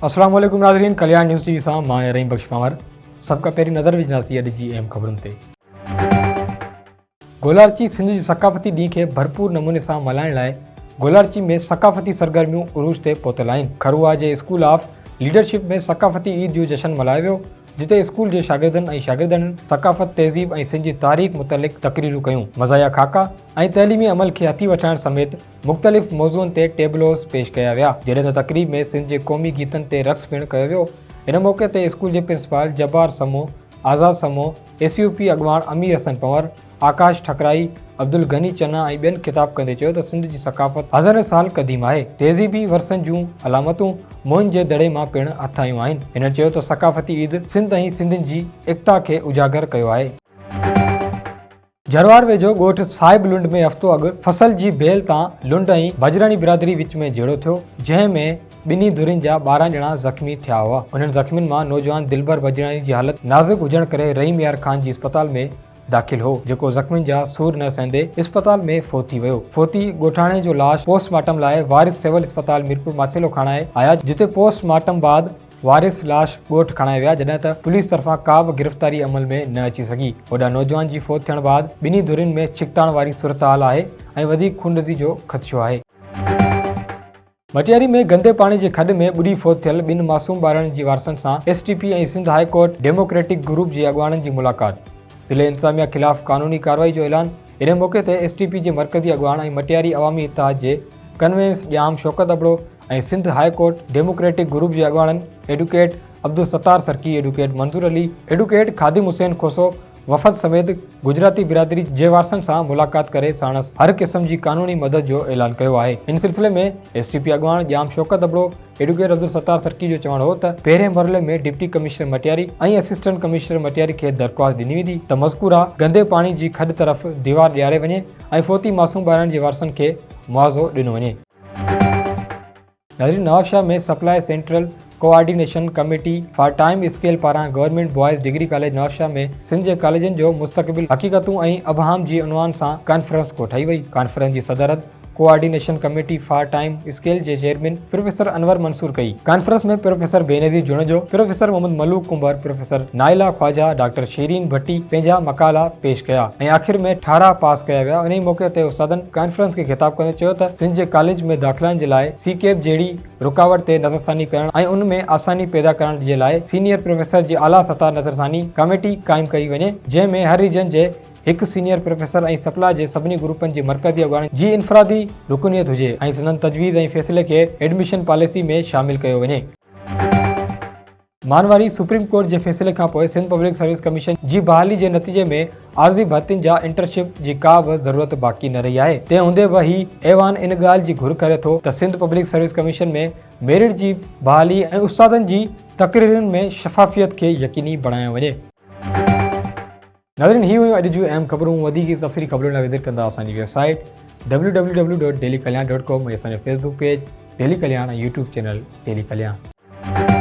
अस्सलाम वालेकुम नाज़रीन, कल्याण न्यूज़ टीवी सां मां रहीम बख्श पंवर। सबका पहिरीं नज़र विझंदासीं अॼु जी अहम ख़बरुनि ते। गोलार्ची सिंध जी सक़ाफ़ती ॾींहं खे भरपूर नमूने सां मल्हाइण लाइ गोलार्ची में सक़ाफ़ती सरगर्मियूं उरूज ते पहुतल आहिनि। खरुआ जे स्कूल ऑफ लीडरशिप में सक़ाफ़ती ईद जो जश्न मल्हायो वियो, जिते स्कूल जे शागिर्दनि ऐं शागिर्दनि सक़ाफ़त, तहज़ीब ऐं सिंध जी तारीख़ मुतलिक़ तक़रीरूं कयूं। मज़ाया खाका ऐं तइलीमी अमल खे हथी वठण समेत मुख़्तलिफ़ मौज़ूअनि ते टेबलोस पेश कया विया, जॾहिं त तक़रीब में सिंध जे क़ौमी गीतनि ते रक़्स पिणु कयो वियो। इन मौक़े ते स्कूल जे प्रिंसिपाल जब्बार समो, आज़ाद समो, SUP अॻवान अमीर हसन पंवर, आकाश ठकराई, अब्दुल गनी चन्ना ऐं ॿियनि ख़िताब कंदे चयो त सिंध जी सक़ाफ़त हज़ारे साल क़दीम आहे। तहज़ीबी वरसनि जूं अलामतूं मुहिन जे दड़े मां पिणु अथायूं आहिनि। हिन चयो त सक़ाफ़ती ईद सिंध ऐं सिंधियुनि जी एकता खे उजागर कयो आहे। जरवार वेझो ॻोठ साहिब लुंड में हफ़्तो अॻु फसल जी बेल तां लुंड ऐं बजराणी बिरादरी विच में झेड़ो थियो, जंहिं में ॿिन्ही धुरियुनि जा 12 ॼणा ज़ख़्मी थिया हुआ। उन्हनि ज़ख़्मियुनि मां नौजवान दिलबर बजराणी जी हालत नाज़ुक हुजण करे रहीम यार खान जी अस्पताल में दाख़िल हो, जेको ज़ख़्मियुनि जा सूर न सहंदे अस्पताल में फोत थी वियो। फोती ॻोठाणे जो लाश पोस्टमार्टम लाइ वारिस सिविल अस्पताल मीरपुर माथेलो खणाए आया, जिते पोस्टमार्टम बाद वारिस लाश ॻोठ खणाए विया, जॾहिं त पुलिस तरफ़ां का बि गिरफ़्तारी अमल में न अची सघी। होॾां नौजवान जी फोत थियण बाद ॿिन्ही धुरियुनि में छिकताण वारी सूरतहाल आहे ऐं वधीक खूनरेज़ी जो ख़दशो आहे। मटियारी में गंदे पाणी जे खॾ में ॿुॾी फोत थियल ॿिनि मासूम ॿारनि जी वारसनि सां STP ऐं Sindh high court democratic group जे अॻवाननि जी मुलाक़ात। ज़िले इंतज़ामिया ख़िलाफ़ कानूनी कार्रवाई जो ऐलान। इन मौक़े ते STP जे मरकज़ी अॻवान ऐं मटियारी अवामी इत्तेहाद जे कन्वेंस ॼाम शौकत अबड़ो ऐं Sindh high court democratic group जे अॻवाननि advocate Abdul Sattar Sarki, advocate Manzoor Ali, advocate Khadim Hussain Khoso वफ़द समेत गुजराती बिरादरी जे वारसनि सां मुलाक़ात करे साणस हर क़िस्म जी कानूनी मदद जो ऐलान कयो आहे। इन सिलसिले में STP अॻवान ॼाम शौकत अबड़ो एडवोकेट अब्दुल सत्तार सरकी जो चवणु हो त पहिरें मरहले में डिप्टी कमिश्नर मटियारी ऐं असिस्टेंट कमिश्नर मटियारी खे दरख़्वास्त ॾिनी वेंदी त मज़कूरा गंदे पाणी जी खॾ तरफ़ दीवार ॾियारे वञे ऐं फोती मासूम ॿारनि जे वारसनि खे मुआवज़ो ॾिनो वञे। नवाबशाह में supply central coordination committee for time scale पारां government boys degree college Nawabshah में सिंध जे कॉलेजनि जो मुस्तक़बिल हक़ीक़तूं ऐं अबहाम जी उनवान सां कॉन्फ्रेंस कोठाई वई। कॉन्फ्रेंस जी सदारत coordination committee for time scale जे चेयरमैन प्रोफेसर अनवर मंसूर कई। कॉन्फ्रेंस में professor Benazir Junejo, professor Mohammad Malook Kumbar, professor Naila Khawaja, doctor Shireen Bhatti पंहिंजा मकाला पेश कया ऐं आख़िर में ठारा पास कया विया। इन मौक़े ते उस्तादनि कॉन्फ्रेंस खे ख़िताब कंदे चयो त सिंध जे कॉलेज में दाख़िलनि जे लाइ CCAP जहिड़ी रुकावट ते नज़रसानी करण ऐं उन में आसानी पैदा करण जे लाइ सीनियर प्रोफेसर जी आला सतह नज़रसानी कमेटी क़ाइमु कई वञे, जंहिं में हर रीजन जे हिकु सीनियर प्रोफेसर ऐं सप्लाई जे सभिनी ग्रुपनि जे मरकज़ी अॻवान जी इनफ़रादी रुकनियत हुजे ऐं संदनि तजवीज़ ऐं फ़ैसिले खे एडमिशन पॉलिसी में शामिल कयो वञे। मानवारी सुप्रीम कोर्ट जे फ़ैसिले खां पोइ सिंध पब्लिक सर्विस कमीशन जी बहाली जे नतीजे में आर्ज़ी भर्तियुनि जा इंटर्नशिप जी का बि ज़रूरत बाक़ी न रही आहे। तंहिं हूंदे बि ही ऐवान इन ॻाल्हि जी घुर करे थो त सिंध पब्लिक सर्विस कमीशन में मेरिट जी बहाली ऐं उस्तादनि जी तक़रीरुनि में शफ़ाफ़ियत खे यकीनी बणायो वञे। नाज़रीन, ही हुयूं अॼु जूं अहम ख़बरूं। वधीक तफ़सीली ख़बरुनि लाइ विज़िट कंदा असांजी वेबसाइट www.dailykalyan.com ऐं असांजो फेसबुक पेज डेली कल्याण ऐं YouTube चैनल डेली कल्याण।